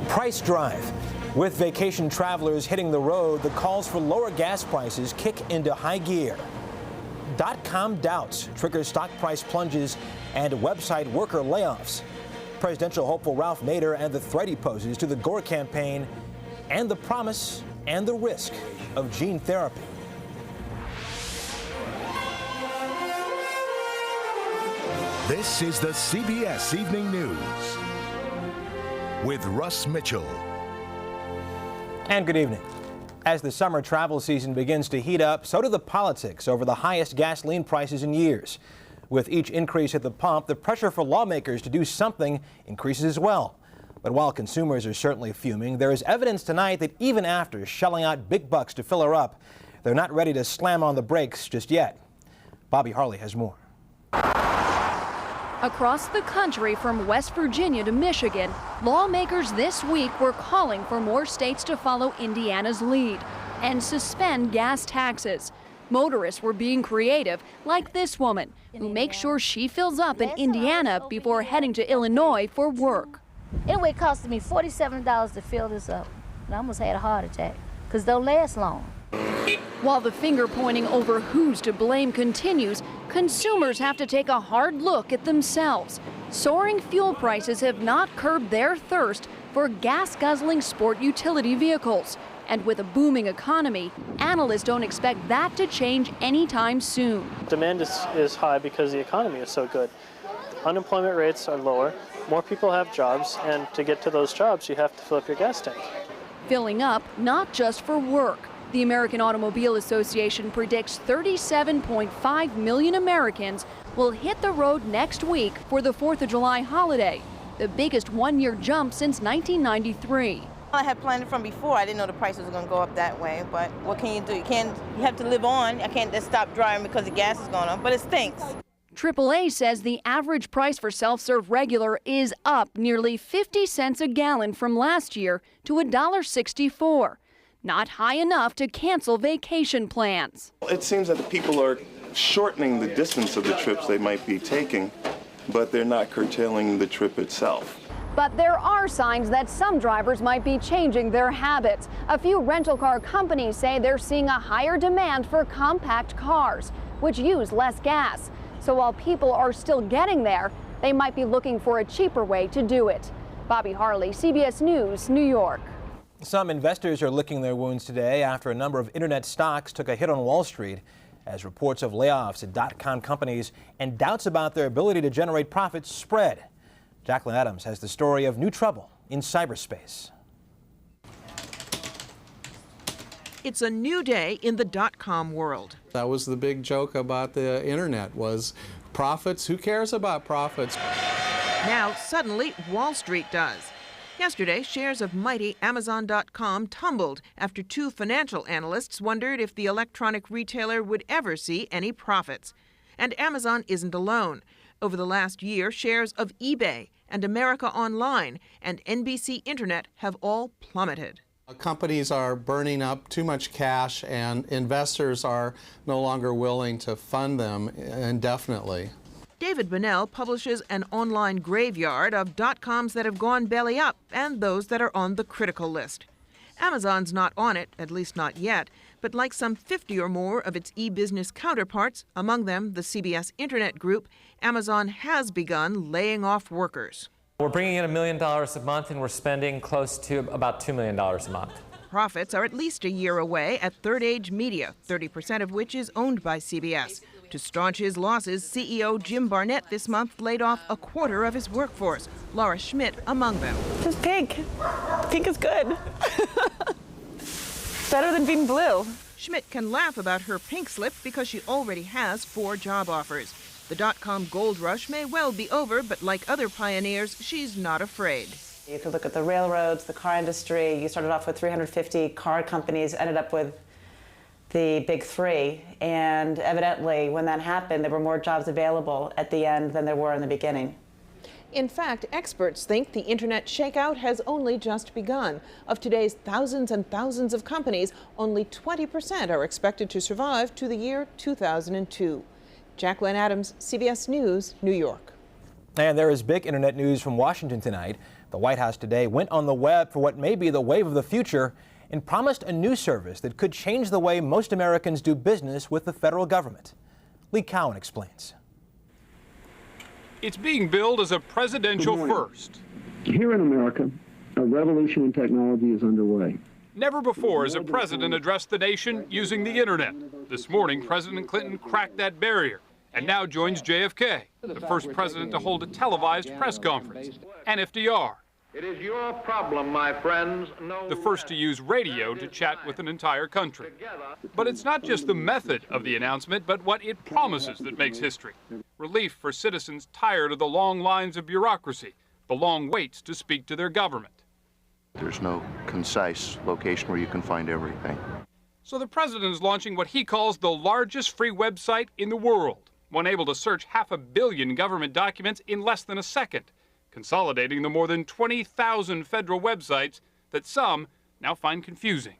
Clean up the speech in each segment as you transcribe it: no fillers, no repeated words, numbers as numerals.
Price drive. With vacation travelers hitting the road, the calls for lower gas prices kick into high gear. .com doubts trigger stock price plunges and website worker layoffs. Presidential hopeful Ralph Nader and the threat he poses to the Gore campaign, and the promise and the risk of gene therapy. This is the CBS Evening News with Russ Mitchell. And good evening. As the summer travel season begins to heat up, so do the politics over the highest gasoline prices in years. With each increase at the pump, the pressure for lawmakers to do something increases as well. But while consumers are certainly fuming, there is evidence tonight that even after shelling out big bucks to fill her up, they're not ready to slam on the brakes just yet. Bobby Harley has more. Across the country, from West Virginia to Michigan, lawmakers this week were calling for more states to follow Indiana's lead and suspend gas taxes. Motorists were being creative, like this woman, who makes sure she fills up in Indiana before heading to Illinois for work. Anyway, it cost me $47 to fill this up. I almost had a heart attack, because they don't last long. While the finger pointing over who's to blame continues, consumers have to take a hard look at themselves. Soaring fuel prices have not curbed their thirst for gas-guzzling sport utility vehicles. And with a booming economy, analysts don't expect that to change anytime soon. Demand is high because the economy is so good. Unemployment rates are lower, more people have jobs, and to get to those jobs, you have to fill up your gas tank. Filling up not just for work. The American Automobile Association predicts 37.5 million Americans will hit the road next week for the 4th of July holiday, the biggest one-year jump since 1993. I had planned it from before. I didn't know the prices were going to go up that way, but what can you do? You have to live on. I can't just stop driving because the gas is going up, but it stinks. AAA says the average price for self-serve regular is up nearly 50 cents a gallon from last year to $1.64. Not high enough to cancel vacation plans. It seems that the people are shortening the distance of the trips they might be taking, but they're not curtailing the trip itself. But there are signs that some drivers might be changing their habits. A few rental car companies say they're seeing a higher demand for compact cars, which use less gas. So while people are still getting there, they might be looking for a cheaper way to do it. Bobby Harley, CBS News, New York. Some investors are licking their wounds today after a number of internet stocks took a hit on Wall Street as reports of layoffs at .com companies and doubts about their ability to generate profits spread. Jacqueline Adams has the story of new trouble in cyberspace. It's a new day in the .com world. That was the big joke about the internet, was profits. Who cares about profits? Now, suddenly, Wall Street does. Yesterday, shares of mighty Amazon.com tumbled after two financial analysts wondered if the electronic retailer would ever see any profits. And Amazon isn't alone. Over the last year, shares of eBay and America Online and NBC Internet have all plummeted. Companies are burning up too much cash, and investors are no longer willing to fund them indefinitely. David Bunnell publishes an online graveyard of .coms that have gone belly up and those that are on the critical list. Amazon's not on it, at least not yet, but like some 50 or more of its e-business counterparts, among them the CBS Internet Group, Amazon has begun laying off workers. We're bringing in $1 million a month, and we're spending close to about $2 million a month. Profits are at least a year away at Third Age Media, 30% of which is owned by CBS. To staunch his losses, CEO Jim Barnett this month laid off a quarter of his workforce, Laura Schmidt among them. Just pink. Pink is good. Better than being blue. Schmidt can laugh about her pink slip because she already has 4 job offers. The .com gold rush may well be over, but like other pioneers, she's not afraid. You could look at the railroads, the car industry. You started off with 350 car companies, ended up with the big 3. And evidently, when that happened, there were more jobs available at the end than there were in the beginning. In fact, experts think the internet shakeout has only just begun. Of today's thousands and thousands of companies, only 20% are expected to survive to the year 2002. Jacqueline Adams, CBS News, New York. And there is big internet news from Washington tonight. The White House today went on the web for what may be the wave of the future and promised a new service that could change the way most Americans do business with the federal government. Lee Cowan explains. It's being billed as a presidential first. Here in America, a revolution in technology is underway. Never before has a president addressed the nation using the internet. This morning, President Clinton cracked that barrier and now joins JFK, the first president to hold a televised press conference, and FDR. It is your problem, my friends. The first to use radio to chat with an entire country. But it's not just the method of the announcement, but what it promises that makes history. Relief for citizens tired of the long lines of bureaucracy, the long waits to speak to their government. There's no concise location where you can find everything. So the president is launching what he calls the largest free website in the world, one able to search 500 million government documents in less than a second, consolidating the more than 20,000 federal websites that some now find confusing.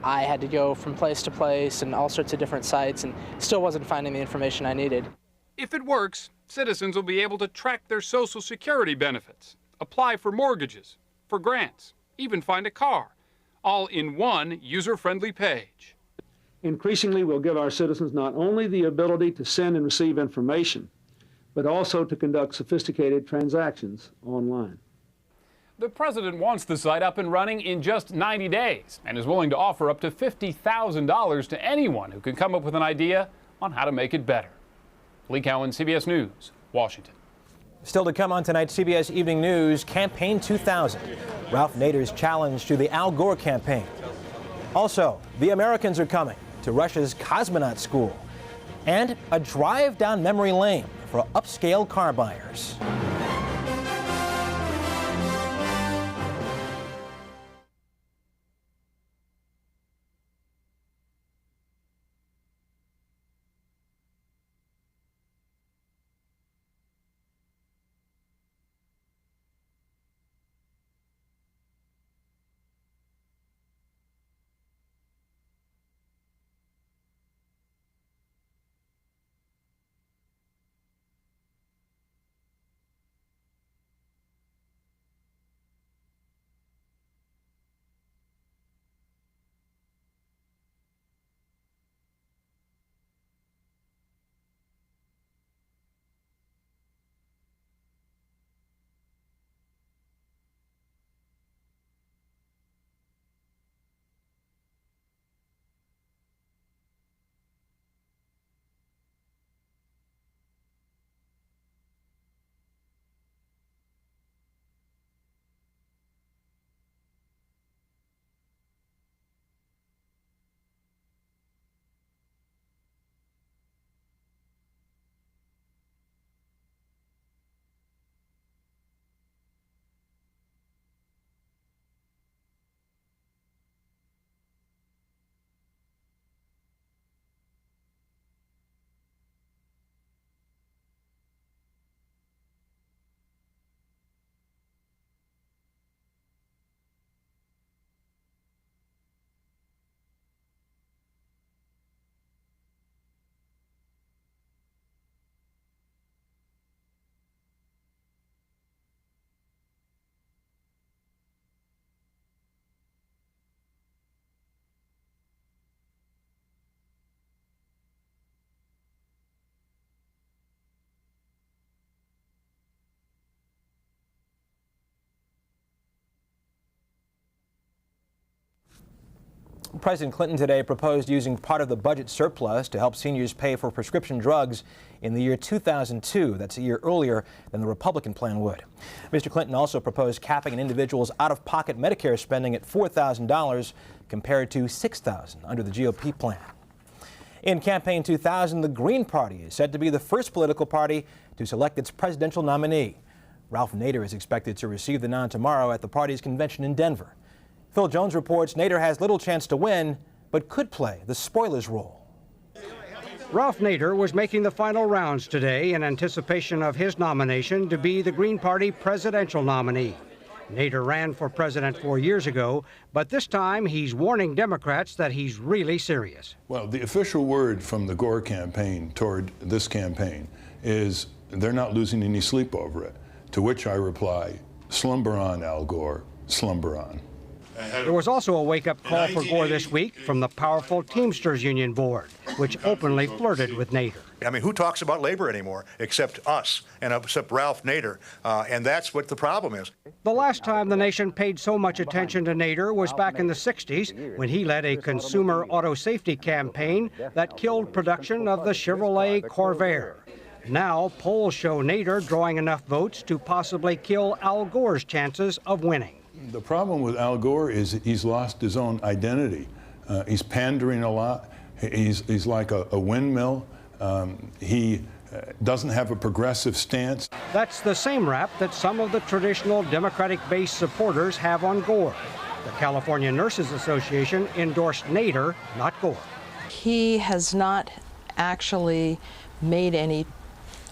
I had to go from place to place and all sorts of different sites and still wasn't finding the information I needed. If it works, citizens will be able to track their Social Security benefits, apply for mortgages, for grants, even find a car, all in one user-friendly page. Increasingly, we'll give our citizens not only the ability to send and receive information, but also to conduct sophisticated transactions online. The president wants the site up and running in just 90 days and is willing to offer up to $50,000 to anyone who can come up with an idea on how to make it better. Lee Cowan, CBS News, Washington. Still to come on tonight's CBS Evening News, Campaign 2000. Ralph Nader's challenge to the Al Gore campaign. Also, the Americans are coming to Russia's cosmonaut school. And a drive down memory lane for upscale car buyers. President Clinton today proposed using part of the budget surplus to help seniors pay for prescription drugs in the year 2002. That's a year earlier than the Republican plan would. Mr. Clinton also proposed capping an individual's out-of-pocket Medicare spending at $4,000 compared to $6,000 under the GOP plan. In Campaign 2000, the Green Party is said to be the first political party to select its presidential nominee. Ralph Nader is expected to receive the nod tomorrow at the party's convention in Denver. Phil Jones reports Nader has little chance to win, but could play the spoiler's role. Ralph Nader was making the final rounds today in anticipation of his nomination to be the Green Party presidential nominee. Nader ran for president 4 years ago, but this time he's warning Democrats that he's really serious. Well, the official word from the Gore campaign toward this campaign is they're not losing any sleep over it, to which I reply, Slumber on, Al Gore, slumber on. There was also a wake-up call for Gore this week from the powerful Teamsters Union Board, which openly flirted with Nader. I mean, who talks about labor anymore except us and except Ralph Nader? And that's what the problem is. The last time the nation paid so much attention to Nader was back in the 60s when he led a consumer auto safety campaign that killed production of the Chevrolet Corvair. Now, polls show Nader drawing enough votes to possibly kill Al Gore's chances of winning. The problem with Al Gore is he's lost his own identity. He's pandering a lot. He's like a windmill. He doesn't have a progressive stance. That's the same rap that some of the traditional Democratic-based supporters have on Gore. The California Nurses Association endorsed Nader, not Gore. He has not actually made any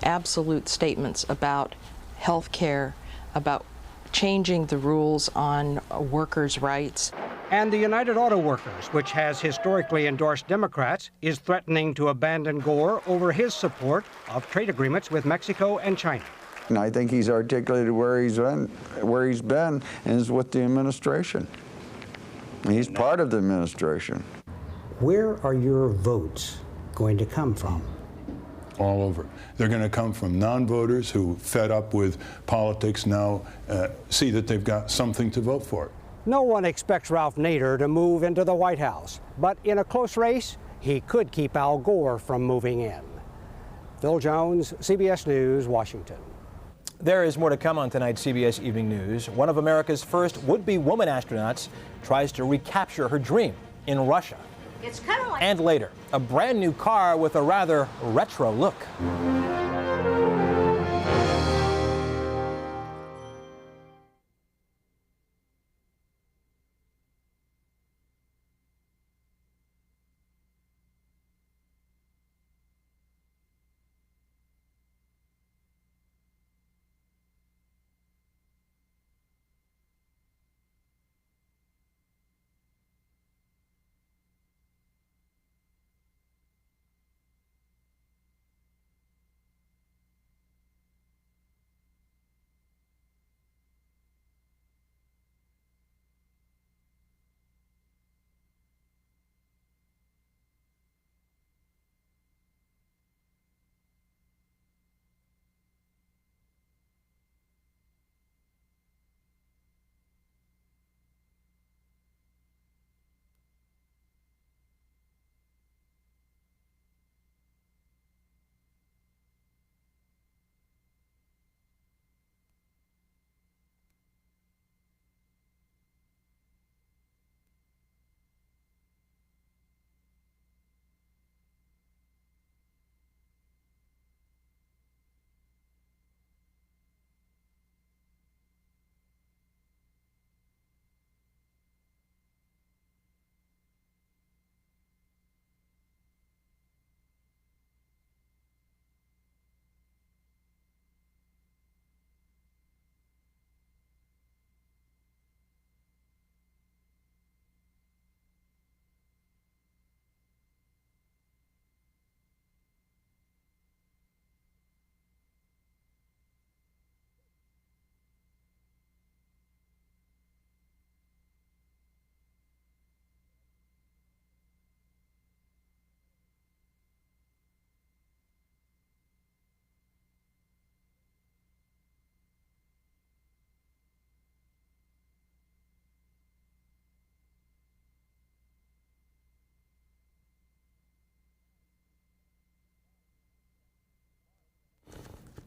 absolute statements about health care, about changing the rules on workers' rights. And the United Auto Workers, which has historically endorsed Democrats, is threatening to abandon Gore over his support of trade agreements with Mexico and China. And I think he's articulated where he's been, and is with the administration. He's part of the administration. Where are your votes going to come from? All over. They're going to come from non-voters who, fed up with politics, now see that they've got something to vote for. No one expects Ralph Nader to move into the White House, but in a close race, he could keep Al Gore from moving in. Phil Jones, CBS News, Washington. There is more to come on tonight's CBS Evening News. One of America's first would-be woman astronauts tries to recapture her dream in Russia. It's kind of like... And later, a brand new car with a rather retro look.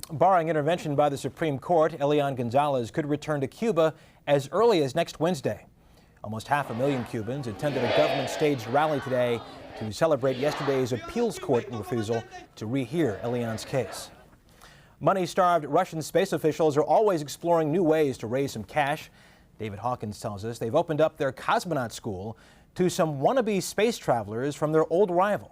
Barring intervention by the Supreme Court, Elian Gonzalez could return to Cuba as early as next Wednesday. Almost 500,000 Cubans attended a government-staged rally today to celebrate yesterday's appeals court refusal to rehear Elian's case. Money-starved Russian space officials are always exploring new ways to raise some cash. David Hawkins tells us they've opened up their cosmonaut school to some wannabe space travelers from their old rival.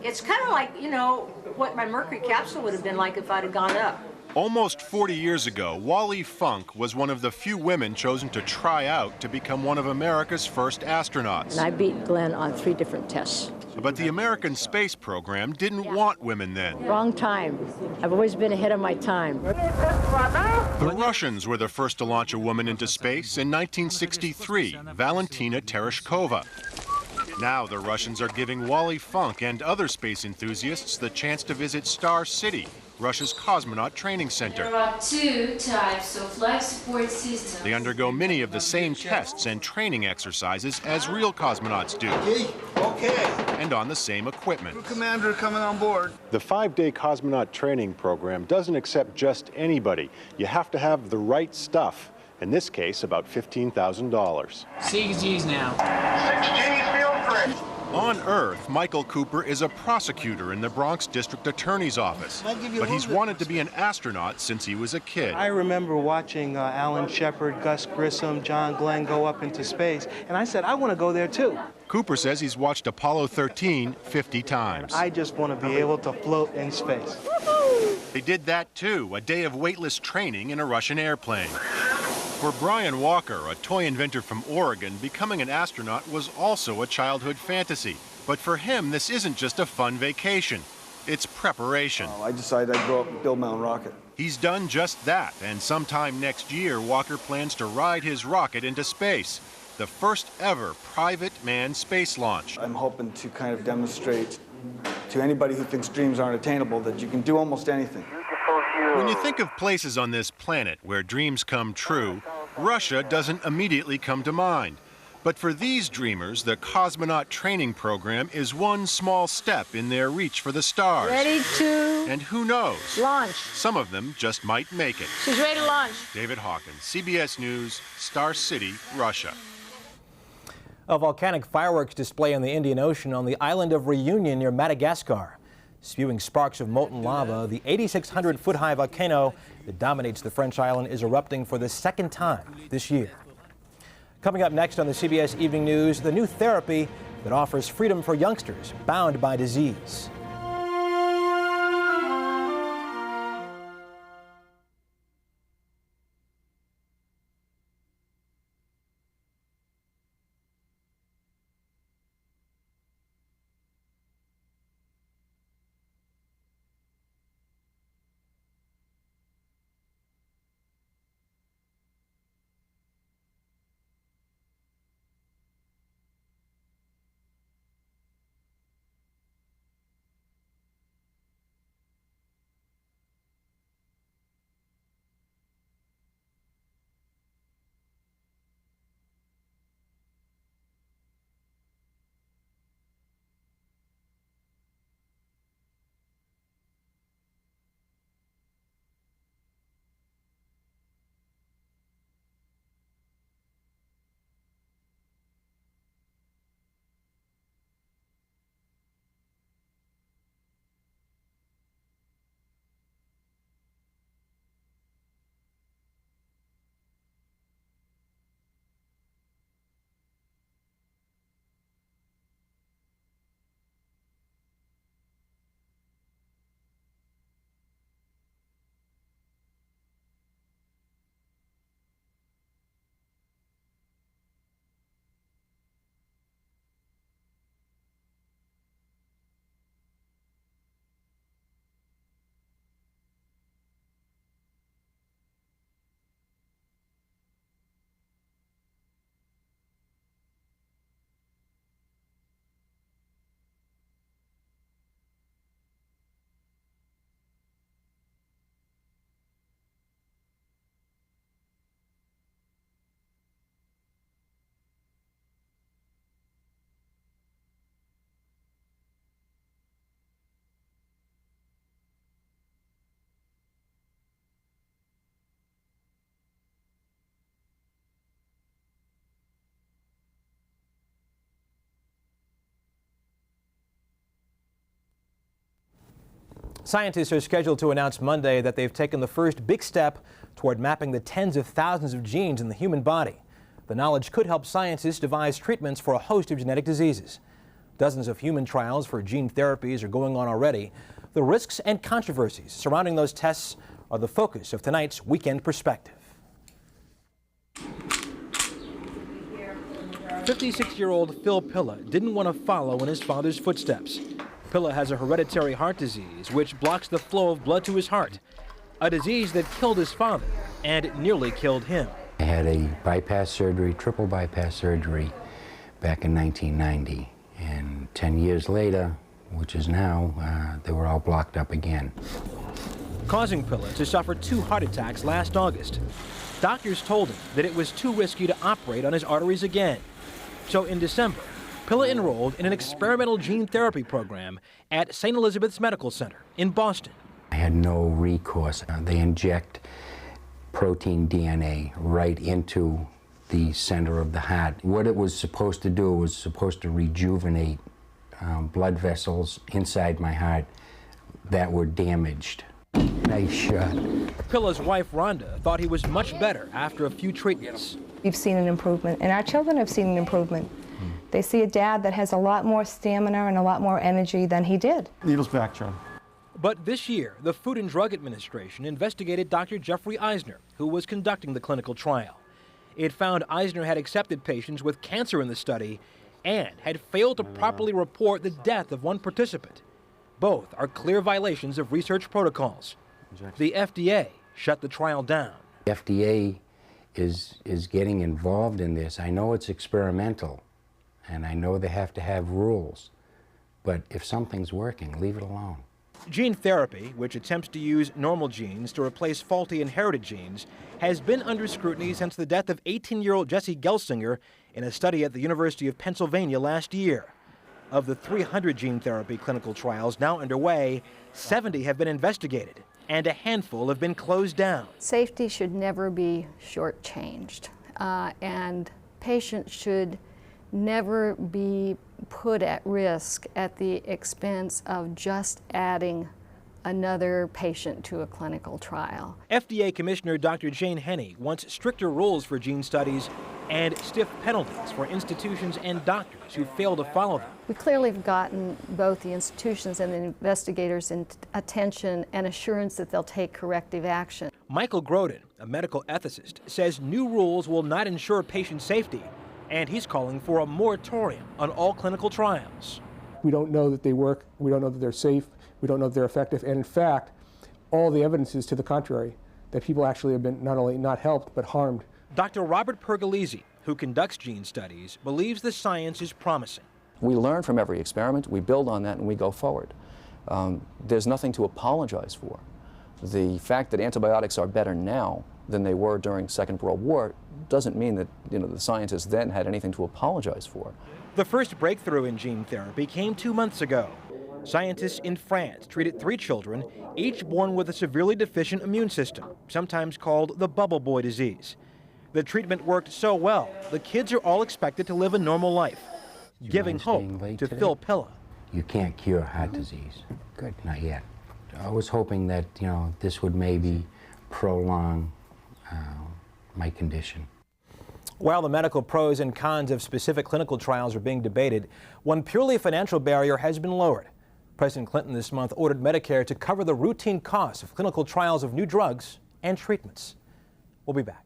It's kind of like, you know, what my Mercury capsule would have been like if I'd have gone up. Almost 40 years ago, Wally Funk was one of the few women chosen to try out to become one of America's first astronauts. And I beat Glenn on 3 different tests. But the American space program didn't want women then. Wrong time. I've always been ahead of my time. The Russians were the first to launch a woman into space in 1963, Valentina Tereshkova. Now the Russians are giving Wally Funk and other space enthusiasts the chance to visit Star City, Russia's cosmonaut training center. There are two types of life support systems. They undergo many of the same tests and training exercises as real cosmonauts do. Okay. And on the same equipment. Crew commander coming on board. The 5-day cosmonaut training program doesn't accept just anybody. You have to have the right stuff. In this case, about $15,000. 6 G's now. 6 G's, feel free. On Earth, Michael Cooper is a prosecutor in the Bronx District Attorney's Office, but he's wanted to be an astronaut since he was a kid. I remember watching Alan Shepard, Gus Grissom, John Glenn go up into space, and I said, I want to go there too. Cooper says he's watched Apollo 13 50 times. I just want to be able to float in space. They did that too, a day of weightless training in a Russian airplane. For Brian Walker, a toy inventor from Oregon, becoming an astronaut was also a childhood fantasy. But for him, this isn't just a fun vacation. It's preparation. I decided I'd grow up and build my own rocket. He's done just that, and sometime next year, Walker plans to ride his rocket into space. The first ever private manned space launch. I'm hoping to kind of demonstrate to anybody who thinks dreams aren't attainable that you can do almost anything. When you think of places on this planet where dreams come true, Russia doesn't immediately come to mind. But for these dreamers, the cosmonaut training program is one small step in their reach for the stars. Ready to... And who knows? Launch. Some of them just might make it. She's ready to launch. David Hawkins, CBS News, Star City, Russia. A volcanic fireworks display in the Indian Ocean on the island of Reunion near Madagascar. Spewing sparks of molten lava, the 8,600-foot-high volcano that dominates the French island is erupting for the second time this year. Coming up next on the CBS Evening News, the new therapy that offers freedom for youngsters bound by disease. Scientists are scheduled to announce Monday that they've taken the first big step toward mapping the tens of thousands of genes in the human body. The knowledge could help scientists devise treatments for a host of genetic diseases. Dozens of human trials for gene therapies are going on already. The risks and controversies surrounding those tests are the focus of tonight's Weekend Perspective. 56-year-old Phil Pilla didn't want to follow in his father's footsteps. Pilla has a hereditary heart disease which blocks the flow of blood to his heart, a disease that killed his father and nearly killed him. I had a bypass surgery, triple bypass surgery, back in 1990. And 10 years later, which is now, they were all blocked up again. Causing Pilla to suffer 2 heart attacks last August. Doctors told him that it was too risky to operate on his arteries again. So in December, Pilla enrolled in an experimental gene therapy program at St. Elizabeth's Medical Center in Boston. I had no recourse. They inject protein DNA right into the center of the heart. What it was supposed to do was supposed to rejuvenate blood vessels inside my heart that were damaged. Nice shot. Pilla's wife, Rhonda, thought he was much better after a few treatments. We've seen an improvement, and our children have seen an improvement. They see a dad that has a lot more stamina and a lot more energy than he did. Needles back, John. But this year, the Food and Drug Administration investigated Dr. Jeffrey Eisner, who was conducting the clinical trial. It found Eisner had accepted patients with cancer in the study and had failed to properly report the death of one participant. Both are clear violations of research protocols. The FDA shut the trial down. The FDA is getting involved in this. I know it's experimental, and I know they have to have rules, but if something's working, leave it alone. Gene therapy, which attempts to use normal genes to replace faulty inherited genes, has been under scrutiny since the death of 18-year-old Jesse Gelsinger in a study at the University of Pennsylvania last year. Of the 300 gene therapy clinical trials now underway, 70 have been investigated, and a handful have been closed down. Safety should never be shortchanged, and patients should never be put at risk at the expense of just adding another patient to a clinical trial. FDA Commissioner Dr. Jane Henney wants stricter rules for gene studies and stiff penalties for institutions and doctors who fail to follow them. We clearly have gotten both the institutions and the investigators' attention and assurance that they'll take corrective action. Michael Groden, a medical ethicist, says new rules will not ensure patient safety, and he's calling for a moratorium on all clinical trials. We don't know that they work, we don't know that they're safe, we don't know that they're effective, and in fact, all the evidence is to the contrary, that people actually have been not only not helped, but harmed. Dr. Robert Pergolesi, who conducts gene studies, believes the science is promising. We learn from every experiment, we build on that, and we go forward. There's nothing to apologize for. The fact that antibiotics are better now than they were during Second World War doesn't mean that the scientists then had anything to apologize for. The first breakthrough in gene therapy came 2 months ago. Scientists in France treated 3 children, each born with a severely deficient immune system, sometimes called the bubble boy disease. The treatment worked so well, the kids are all expected to live a normal life, giving hope to Phil Pilla. You can't cure heart disease. Good, not yet. I was hoping that, this would maybe prolong my condition. While the medical pros and cons of specific clinical trials are being debated, one purely financial barrier has been lowered. President Clinton this month ordered Medicare to cover the routine costs of clinical trials of new drugs and treatments. We'll be back.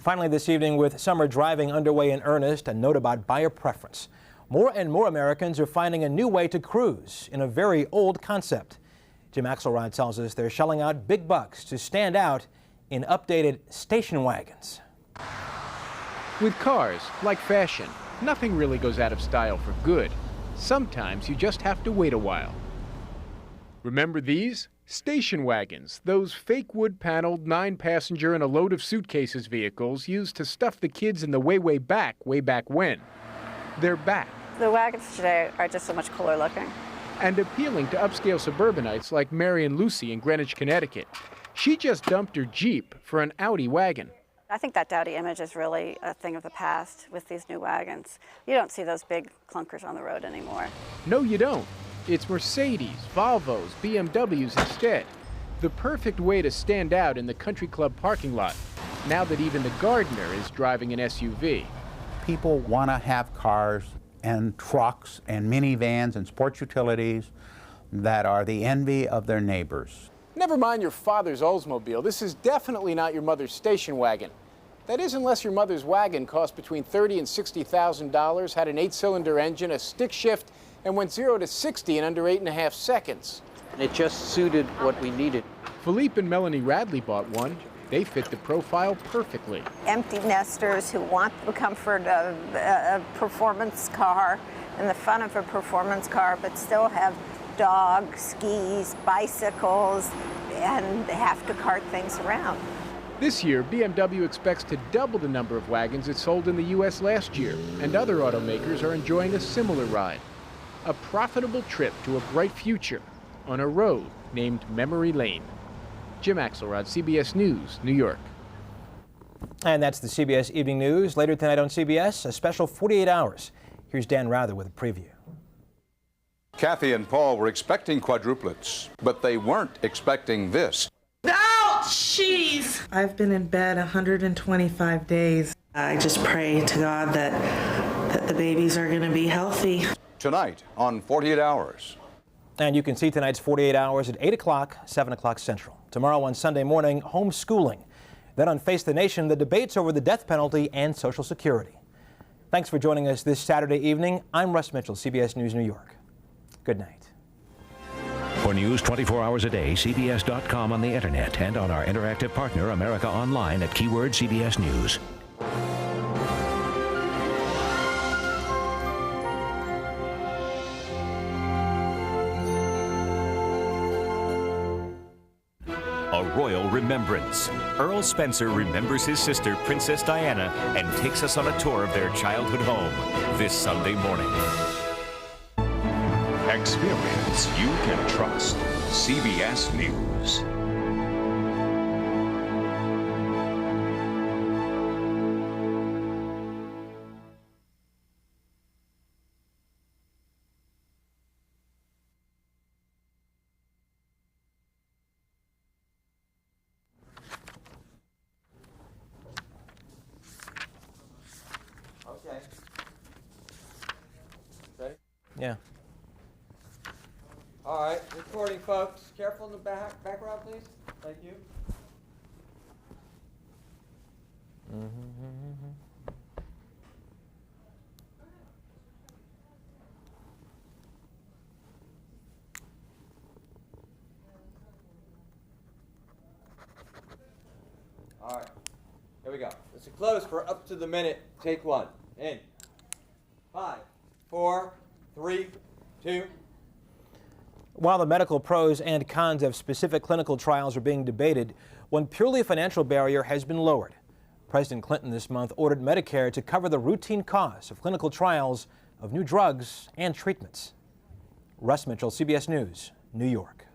Finally this evening, with summer driving underway in earnest, a note about buyer preference. More and more Americans are finding a new way to cruise in a very old concept. Jim Axelrod tells us they're shelling out big bucks to stand out in updated station wagons. With cars, like fashion, nothing really goes out of style for good. Sometimes you just have to wait a while. Remember these? Station wagons, those fake wood-paneled 9-passenger and a load of suitcases vehicles used to stuff the kids in the way back when. They're back. The wagons today are just so much cooler looking. And appealing to upscale suburbanites like Mary and Lucy in Greenwich, Connecticut. She just dumped her Jeep for an Audi wagon. I think that dowdy image is really a thing of the past with these new wagons. You don't see those big clunkers on the road anymore. No, you don't. It's Mercedes, Volvos, BMWs instead. The perfect way to stand out in the country club parking lot, now that even the gardener is driving an SUV. People want to have cars and trucks and minivans and sports utilities that are the envy of their neighbors. Never mind your father's Oldsmobile. This is definitely not your mother's station wagon. That is, unless your mother's wagon cost between $30,000 and $60,000, had an 8-cylinder engine, a stick shift, and went 0 to 60 in under 8.5 seconds. It just suited what we needed. Philippe and Melanie Radley bought one. They fit the profile perfectly. Empty nesters who want the comfort of a performance car and the fun of a performance car, but still have dogs, skis, bicycles, and have to cart things around. This year, BMW expects to double the number of wagons it sold in the U.S. last year, and other automakers are enjoying a similar ride. A profitable trip to a bright future on a road named Memory Lane. Jim Axelrod, CBS News, New York. And that's the CBS Evening News. Later tonight on CBS, a special 48 hours. Here's Dan Rather with a preview. Kathy and Paul were expecting quadruplets, but they weren't expecting this. Jeez! I've been in bed 125 days. I just pray to God that the babies are going to be healthy. Tonight on 48 Hours. And you can see tonight's 48 Hours at 8 o'clock, 7 o'clock Central. Tomorrow on Sunday morning, homeschooling. Then on Face the Nation, the debates over the death penalty and Social Security. Thanks for joining us this Saturday evening. I'm Russ Mitchell, CBS News, New York. Good night. For news 24 hours a day, CBS.com on the internet and on our interactive partner, America Online at keyword CBS News. A royal remembrance. Earl Spencer remembers his sister, Princess Diana, and takes us on a tour of their childhood home this Sunday morning. Experience you can trust. CBS News. Okay. Ready? Yeah. All right, recording, folks. Careful in the background, please. Thank you. All right, here we go. It's a close for up to the minute. Take one. In. 5, 4, 3, 2. While the medical pros and cons of specific clinical trials are being debated, one purely financial barrier has been lowered. President Clinton this month ordered Medicare to cover the routine costs of clinical trials of new drugs and treatments. Russ Mitchell, CBS News, New York.